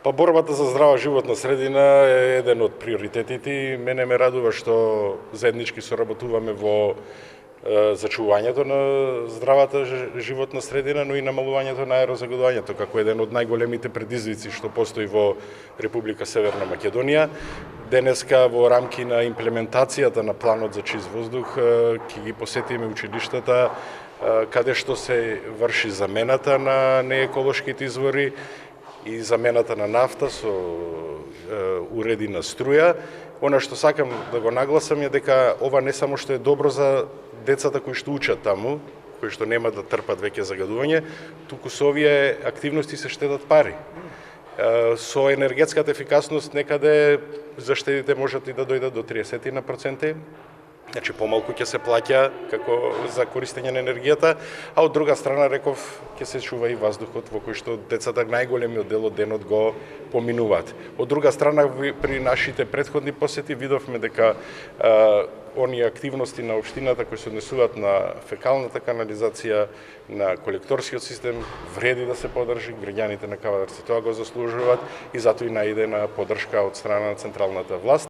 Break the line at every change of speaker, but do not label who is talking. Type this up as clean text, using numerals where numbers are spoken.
Па борбата за здрава животна средина е еден од приоритетите. Мене ме радува што заеднички соработуваме во зачувањето на здравата животна средина, но и намалувањето на аерозагадувањето како еден од најголемите предизвици што постои во Република Северна Македонија. Денеска во рамки на имплементацијата на планот за чист воздух ќе ги посетиме училиштата каде што се врши замената на нееколошките извори и замената на нафта со уреди на струја. Она што сакам да го нагласам е дека ова не само што е добро за децата кои што учат таму, кои што нема да трпат веќе загадување, туку со овие активности се штедат пари. Со енергетската ефикасност некаде заштедите можат и да дојдат до 30%. Значи помалку ќе се плаќа како за користење на енергијата, а од друга страна реков ќе се чува и воздухот во кој што децата најголемиот дел од денот го поминуваат. Од друга страна при нашите претходни посети видовме дека оние активности на општината кои се однесуваат на фекалната канализација, на колекторскиот систем вреди да се поддржи, граѓаните на Кавадарци тоа го заслужуваат и затоа и најде на поддршка од страна на централната власт.